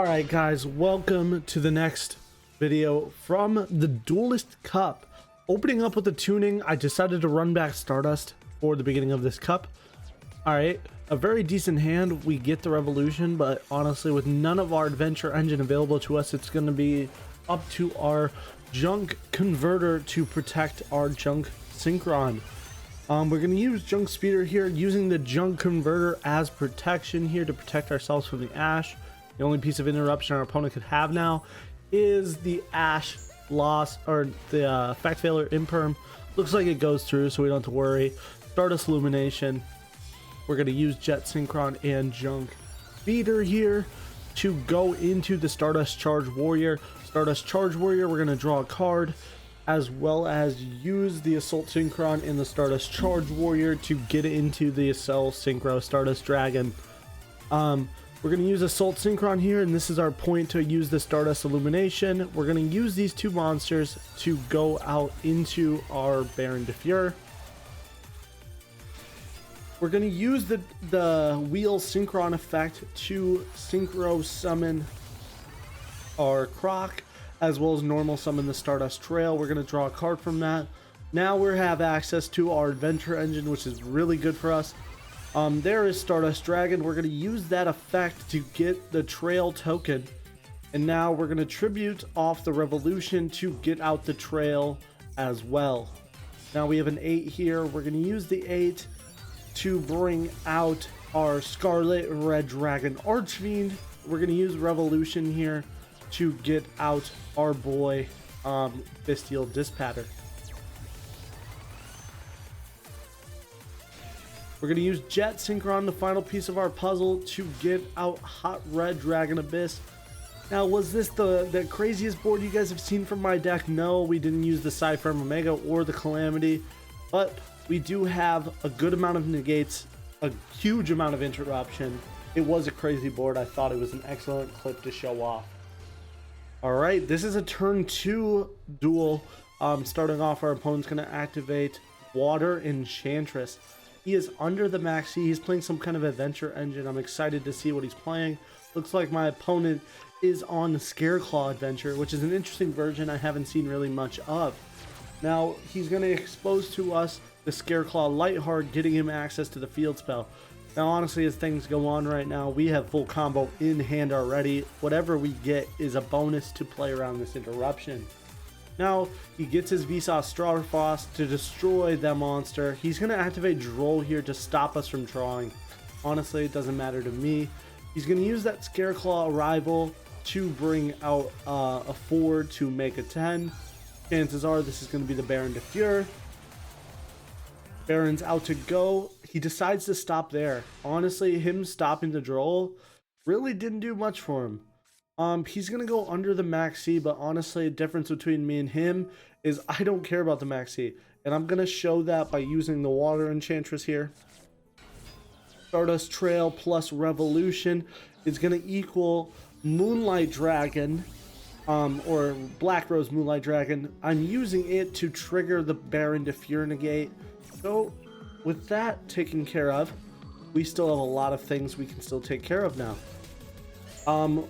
Alright guys, welcome to the next video from the Duelist Cup. Opening up with the tuning, I decided to run back Stardust for the beginning of this cup. Alright, a very decent hand. We get the Revolution, but honestly with none of our adventure engine available to us, it's going to be up to our junk converter to protect our junk synchron. We're going to use junk speeder here, using the junk converter as protection here to protect ourselves from the ash. The only piece of interruption our opponent could have now is the ash loss, or the effect failure imperm. Looks like it goes through, so we don't have to worry. Stardust illumination. We're going to use jet synchron and junk speeder here to go into the Stardust charge warrior. Stardust charge warrior, we're going to draw a card, as well as use the assault synchron in the Stardust charge warrior to get into the assault synchro Stardust dragon. We're going to use assault synchron here, and this is our point to use the Stardust illumination. We're going to use these two monsters to go out into our Baron de Fleur. We're going to use the wheel synchron effect to synchro summon our Croc, as well as normal summon the Stardust Trail. We're going to draw a card from that. Now we have access to our adventure engine, which is really good for us. There is Stardust Dragon. We're going to use that effect to get the Trail token. And now we're going to tribute off the Revolution to get out the Trail as well. Now we have an 8 here. We're going to use the 8 to bring out our Scarlet Red Dragon Archfiend. We're going to use Revolution here to get out our boy Bestial Dispatter. We're going to use Jet Synchron, the final piece of our puzzle, to get out Hot Red Dragon Abyss. Now, was this the craziest board you guys have seen from my deck? No, we didn't use the Cypher Omega or the Calamity, but we do have a good amount of negates, a huge amount of interruption. It was a crazy board. I thought it was an excellent clip to show off. Alright, this is a turn 2 duel. Starting off, our opponent's going to activate Water Enchantress. He is under the maxi. He's playing some kind of adventure engine. I'm excited to see what he's playing. Looks like my opponent is on the Scareclaw adventure, which is an interesting version I haven't seen really much of. Now, he's going to expose to us the Scareclaw Lightheart, getting him access to the field spell. Now, honestly, as things go on right now, we have full combo in hand already. Whatever we get is a bonus to play around this interruption. Now, he gets his Vsauce Starfrost to destroy that monster. He's going to activate Droll here to stop us from drawing. Honestly, it doesn't matter to me. He's going to use that Scareclaw Arrival to bring out a 4 to make a 10. Chances are this is going to be the Baron de Fleur. Baron's out to go. He decides to stop there. Honestly, him stopping the Droll really didn't do much for him. He's gonna go under the maxi, but honestly, the difference between me and him is I don't care about the maxi, and I'm gonna show that by using the Water Enchantress here. Stardust Trail plus Revolution is gonna equal Moonlight Dragon, or Black Rose Moonlight Dragon. I'm using it to trigger the Baron de Fleur negate. So, with that taken care of, we still have a lot of things we can still take care of now.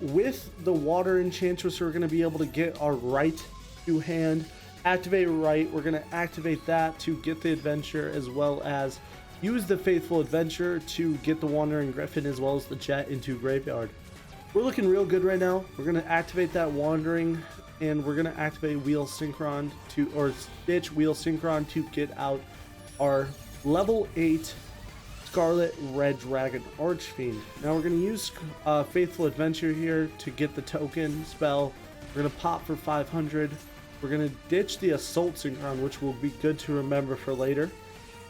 With the Water Enchantress, we're going to be able to get our right to hand, activate right. We're going to activate that to get the adventure, as well as use the Faithful Adventure to get the Wandering Griffin, as well as the Jet into Graveyard. We're looking real good right now. We're going to activate that Wandering, and we're going to activate Wheel Synchron to, or Stitch Wheel Synchron to get out our level 8 Scarlet Red Dragon Archfiend. Now we're going to use Faithful Adventure here to get the token spell. We're going to pop for 500. We're going to ditch the Assault Synchron, which will be good to remember for later.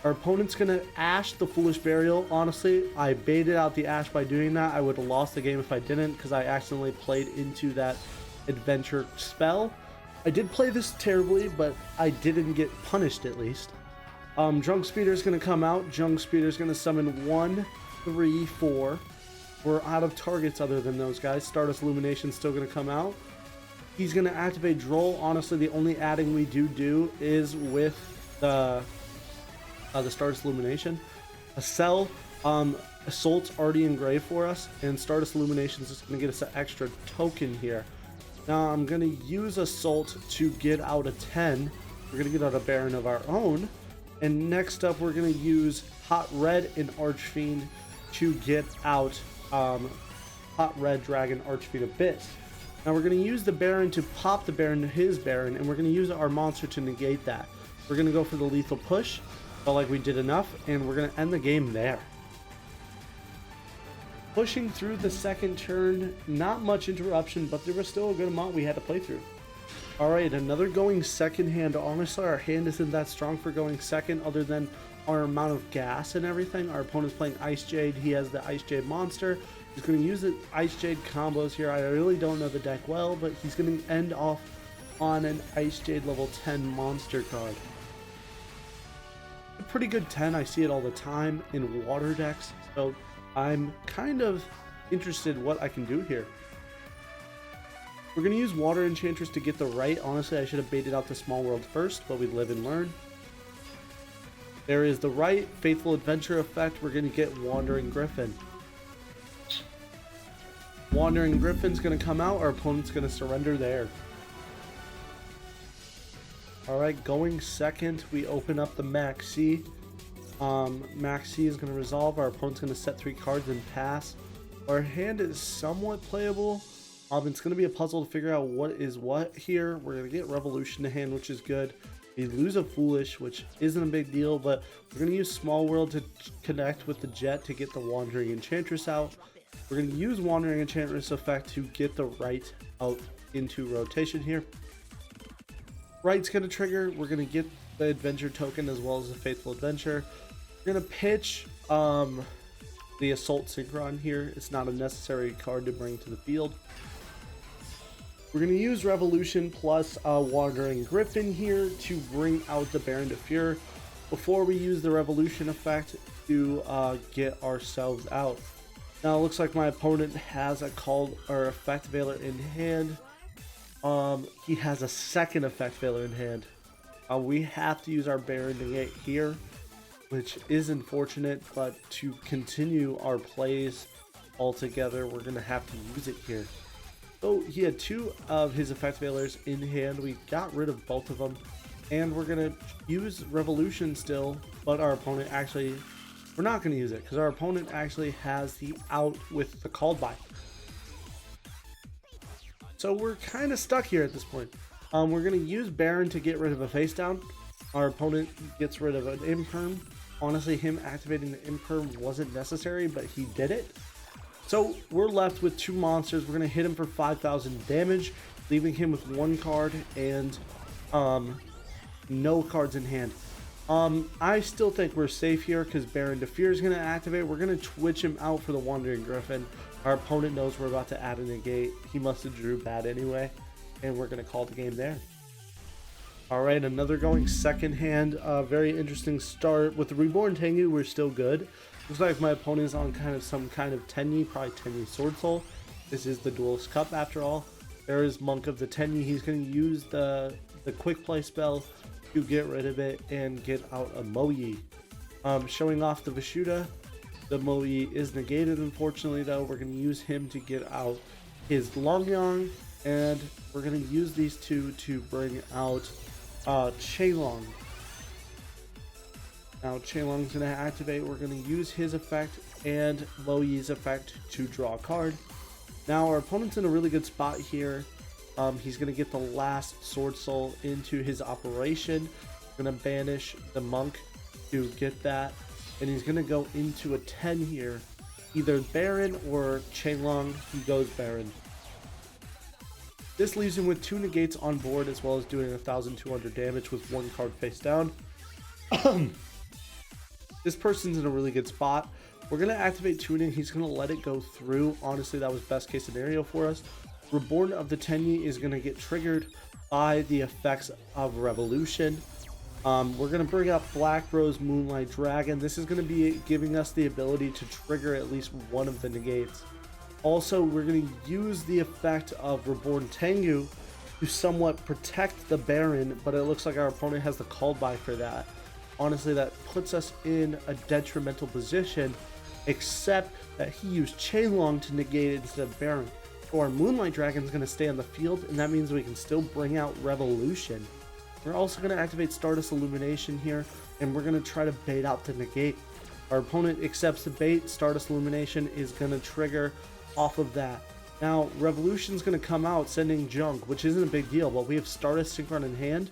Our opponent's going to Ash the Foolish Burial. Honestly, I baited out the Ash by doing that. I would have lost the game if I didn't, because I accidentally played into that adventure spell. I did play this terribly, but I didn't get punished at least. Junk Speeder is going to come out. Junk Speeder is going to summon 1, 3, 4. We're out of targets other than those guys. Stardust Illumination is still going to come out. He's going to activate Droll. Honestly, the only adding we do is with the Stardust Illumination. A Cell Assault's already engraved for us, and Stardust Illuminations is going to get us an extra token here. Now I'm going to use Assault to get out a 10. We're going to get out a Baron of our own. And next up, we're going to use Hot Red and Archfiend to get out Hot Red Dragon Archfiend Abyss. Now we're going to use the Baron to pop the Baron to his Baron, and we're going to use our monster to negate that. We're going to go for the lethal push, felt like we did enough, and we're going to end the game there. Pushing through the second turn, not much interruption, but there was still a good amount we had to play through. Alright, another going second hand. Honestly, our hand isn't that strong for going second other than our amount of gas and everything. Our opponent's playing Ice Jade. He has the Ice Jade monster. He's going to use the Ice Jade combos here. I really don't know the deck well, but he's going to end off on an Ice Jade level 10 monster card. A pretty good 10. I see it all the time in water decks, so I'm kind of interested what I can do here. We're going to use Water Enchantress to get the right. Honestly, I should have baited out the Small World first, but we live and learn. There is the right Faithful Adventure effect. We're going to get Wandering Griffin. Wandering Griffin's going to come out. Our opponent's going to surrender there. Alright, going second, we open up the Max C. Max C is going to resolve. Our opponent's going to set 3 cards and pass. Our hand is somewhat playable. It's going to be a puzzle to figure out what is what here. We're going to get Revolution to hand, which is good. We lose a Foolish, which isn't a big deal, but we're going to use Small World to connect with the Jet to get the Wandering Enchantress out. We're going to use Wandering Enchantress effect to get the right out into rotation here. Right's going to trigger. We're going to get the Adventure token as well as the Faithful Adventure. We're going to pitch the Assault Synchron here. It's not a necessary card to bring to the field. We're going to use Revolution plus Wandering Griffin here to bring out the Baron de Fur before we use the Revolution effect to get ourselves out. Now it looks like my opponent has a called or effect veiler in hand. He has a second effect veiler in hand. We have to use our Baron negate here, which is unfortunate, but to continue our plays altogether, we're going to have to use it here. So he had 2 of his effect veilers in hand. We got rid of both of them, and we're going to use Revolution still, but our opponent actually, we're not going to use it because our opponent actually has the out with the called by. So we're kind of stuck here at this point. We're going to use Baron to get rid of a face down. Our opponent gets rid of an imperm. Honestly, him activating the imperm wasn't necessary, but he did it. So we're left with 2 monsters. We're going to hit him for 5,000 damage, leaving him with 1 card and no cards in hand. I still think we're safe here because Baron de Fur is going to activate. We're going to twitch him out for the Wandering Griffin. Our opponent knows we're about to add a negate. He must have drew bad anyway, and we're going to call the game there. Alright, another going second hand. Very interesting start. With the Reborn Tenyi, we're still good. Looks like my opponent is on some kind of Tenyi, probably Tenyi Sword Soul. This is the Duelist Cup after all. There is Monk of the Tenyi. He's going to use the quick play spell to get rid of it and get out a Moyi. Showing off the Vishuda. The Moyi is negated, unfortunately, though. We're going to use him to get out his Longyang, and we're going to use these 2 to bring out Chaelong. Now Chaelong's going to activate. We're going to use his effect and Moyi's effect to draw a card. Now our opponent's in a really good spot here. He's going to get the last Sword Soul into his operation. Going to banish the Monk to get that. And he's going to go into a 10 here. Either Baron or Chaelong. He goes Baron. This leaves him with 2 negates on board, as well as doing 1,200 damage with 1 card face down. This person's in a really good spot. We're going to activate Tuning. He's going to let it go through. Honestly, that was best case scenario for us. Reborn of the Tenyi is going to get triggered by the effects of Revolution. We're going to bring up Black Rose Moonlight Dragon. This is going to be giving us the ability to trigger at least one of the negates. Also, we're going to use the effect of Reborn Tengu to somewhat protect the Baron, but it looks like our opponent has the called by for that. Honestly, that puts us in a detrimental position except that he used Chainlong to negate it instead of Baron. So our Moonlight Dragon is going to stay on the field, and that means we can still bring out Revolution. We're also going to activate Stardust Illumination here, and we're going to try to bait out the negate. Our opponent accepts the bait. Stardust Illumination is going to trigger off of that. Now, Revolution's going to come out sending junk, which isn't a big deal, but we have Stardust Synchron in hand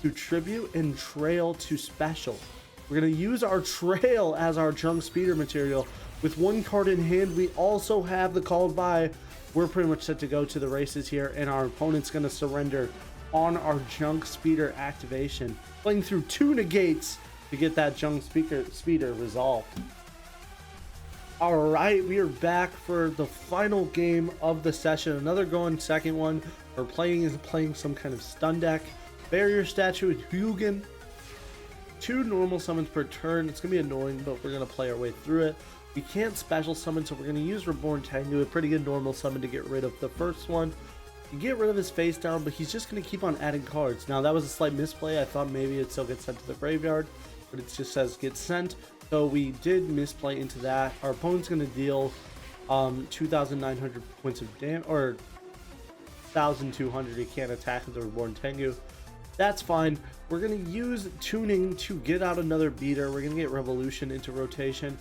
to tribute and trail to special. We're going to use our trail as our junk speeder material. With one card in hand, we also have the called by. We're pretty much set to go to the races here, and our opponent's going to surrender on our junk speeder activation, playing through 2 negates to get that junk speeder resolved. Alright, we are back for the final game of the session. Another going second one. We're playing some kind of stun deck. Barrier Statue and Hugin. 2 normal summons per turn. It's going to be annoying, but we're going to play our way through it. We can't special summon, so we're going to use Reborn Tenyi, a pretty good normal summon to get rid of the first one. You get rid of his face down, but he's just going to keep on adding cards. Now, that was a slight misplay. I thought maybe it still gets sent to the graveyard, but it just says get sent. So we did misplay into that. Our opponent's going to deal 2,900 points of damage, or 1,200. He can't attack with the Reborn Tengu. That's fine. We're going to use Tuning to get out another beater. We're going to get Revolution into rotation.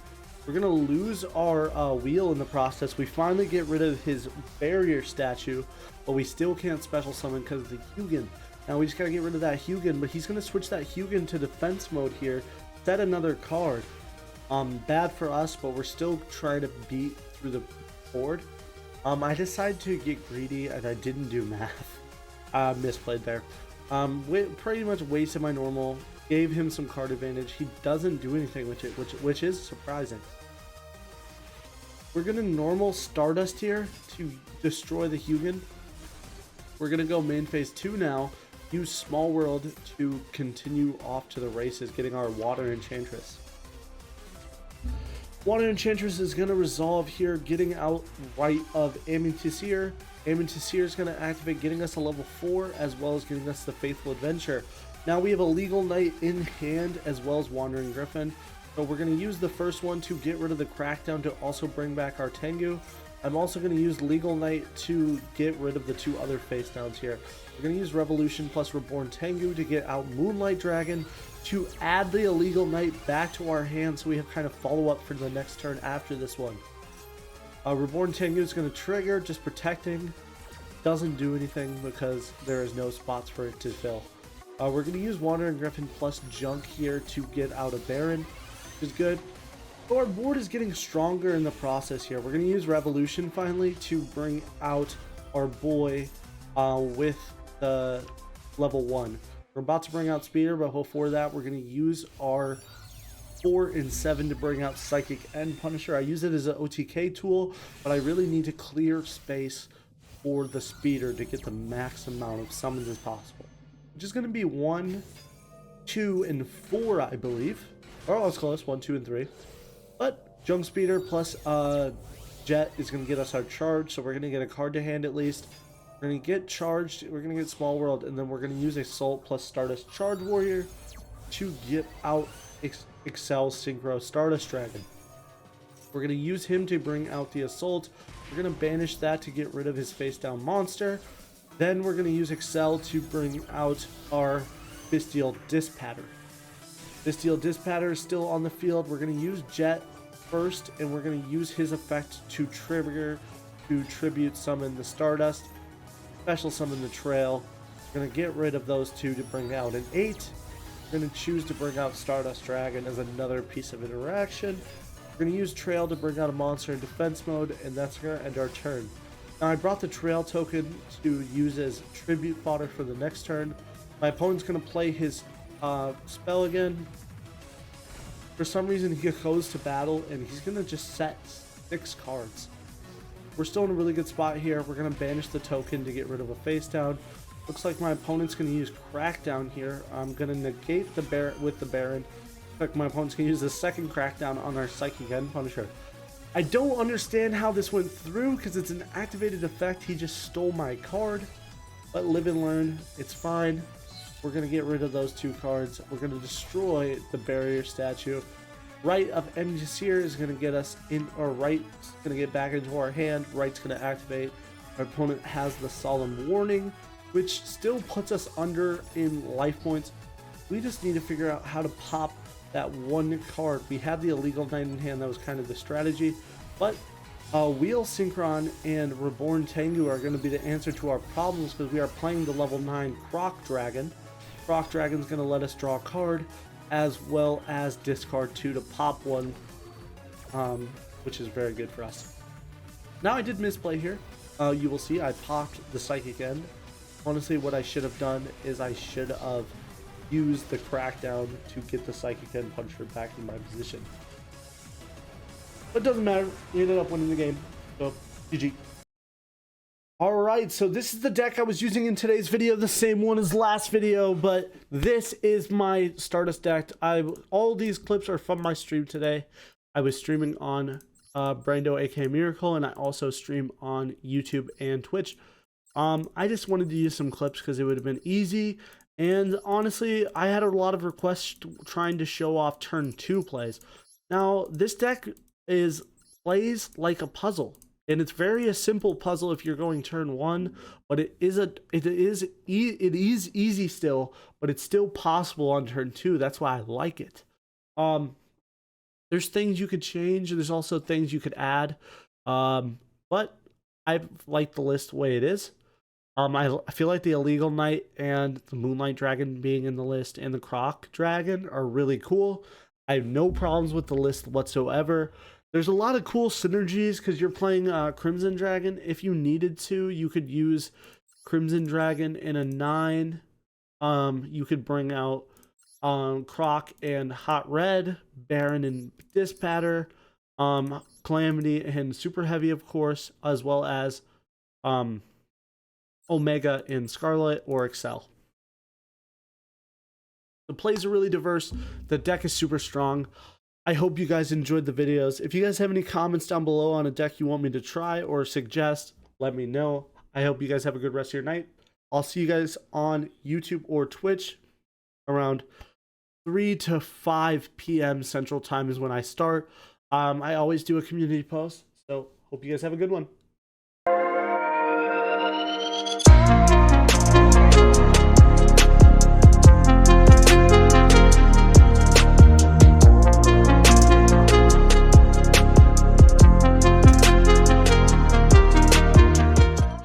We're going to lose our wheel in the process. We finally get rid of his Barrier Statue, but we still can't special summon because of the Hugin. Now we just got to get rid of that Hugin, but he's going to switch that Hugin to defense mode here. Set another card. Bad for us, but we're still trying to beat through the board. I decided to get greedy and I didn't do math. Misplayed there. Pretty much wasted my normal. Gave him some card advantage. He doesn't do anything with it, which is surprising. We're gonna normal Stardust here to destroy the Hugin. We're gonna go main phase 2 now. Use Small World to continue off to the races, getting our Water Enchantress. Water Enchantress is going to resolve here, getting out right of Amintissir. Amintissir is going to activate, getting us a level 4, as well as getting us the Faithful Adventure. Now we have a Legal Knight in hand, as well as Wandering Griffin. So we're going to use the first one to get rid of the Crackdown to also bring back our Tengu. I'm also going to use Legal Knight to get rid of the 2 other face downs here. We're going to use Revolution plus Reborn Tengu to get out Moonlight Dragon, to add the Illegal Knight back to our hand so we have kind of follow-up for the next turn after this one. Reborn Tengu is going to trigger, just protecting. Doesn't do anything because there is no spots for it to fill. We're going to use Wandering Griffin plus Junk here to get out a Baron, which is good. So our board is getting stronger in the process here. We're going to use Revolution finally to bring out our boy with the level 1. We're about to bring out Speeder, but before that, we're going to use our 4 and 7 to bring out Psychic and Punisher. I use it as an OTK tool, but I really need to clear space for the Speeder to get the max amount of summons as possible. Which is going to be 1, 2, and 4, I believe. Oh, that's close. 1, 2, and 3. But Junk Speeder plus Jet is going to get us our charge, so we're going to get a card to hand at least. We're going to get charged, we're going to get Small World, and then we're going to use Assault plus Stardust Charge Warrior to get out Excel Synchro Stardust Dragon. We're going to use him to bring out the Assault. We're going to banish that to get rid of his face down monster. Then we're going to use Excel to bring out our Bestial Dispatter. Bestial Dispatter is still on the field. We're going to use Jet first, and we're going to use his effect to trigger, to tribute summon the Stardust. Special summon the Trail. We're going to get rid of those 2 to bring out an 8. We're going to choose to bring out Stardust Dragon as another piece of interaction. We're going to use Trail to bring out a monster in defense mode, and that's going to end our turn. Now I brought the Trail token to use as tribute fodder for the next turn. My opponent's going to play his spell again. For some reason he goes to battle, and he's going to just set 6 cards. We're still in a really good spot here. We're going to banish the token to get rid of a face down. Looks like my opponent's going to use Crackdown here. I'm going to negate the Baron with the Baron. Looks like my opponent's going to use the second Crackdown on our Psychic and Punisher. I don't understand how this went through because it's an activated effect. He just stole my card. But live and learn. It's fine. We're going to get rid of those 2 cards. We're going to destroy the Barrier Statue. Right of Enemy Seer is going to get us in, or right's going to get back into our hand. Right's going to activate. Our opponent has the Solemn Warning, which still puts us under in life points. We just need to figure out how to pop that one card. We have the Illegal Knight in hand. That was kind of the strategy. But Wheel Synchron and Reborn Tengu are going to be the answer to our problems, because we are playing the level 9 Croc Dragon. Croc Dragon's going to let us draw a card, as well as discard 2 to pop one, which is very good for us. Now, I did misplay here. You will see I popped the Psychic End. Honestly, what I should have done is I should have used the Crackdown to get the Psychic End Puncher back in my position. But it doesn't matter. We ended up winning the game. So, GG. Alright, so this is the deck I was using in today's video, the same one as last video, but this is my Stardust deck. All these clips are from my stream today. I was streaming on BrandoAKAMiracle, and I also stream on YouTube and Twitch. I just wanted to use some clips because it would have been easy, and honestly, I had a lot of requests trying to show off turn 2 plays. Now, this deck plays like a puzzle. And it's a simple puzzle if you're going turn 1, but it is easy still, but it's still possible on turn 2. That's why I like it. There's things you could change. There's also things you could add. But I like the list the way it is. I feel like the Illegal Knight and the Moonlight Dragon being in the list and the Croc Dragon are really cool. I have no problems with the list whatsoever. There's a lot of cool synergies because you're playing Crimson Dragon. If you needed to, you could use Crimson Dragon in a 9. You could bring out Croc and Hot Red, Baron and Dispatter, Calamity and Super Heavy, of course, as well as Omega in Scarlet or Excel. The plays are really diverse. The deck is super strong. I hope you guys enjoyed the videos. If you guys have any comments down below on a deck you want me to try or suggest, let me know. I hope you guys have a good rest of your night. I'll see you guys on YouTube or Twitch around 3 to 5 p.m. Central Time is when I start. I always do a community post, so hope you guys have a good one.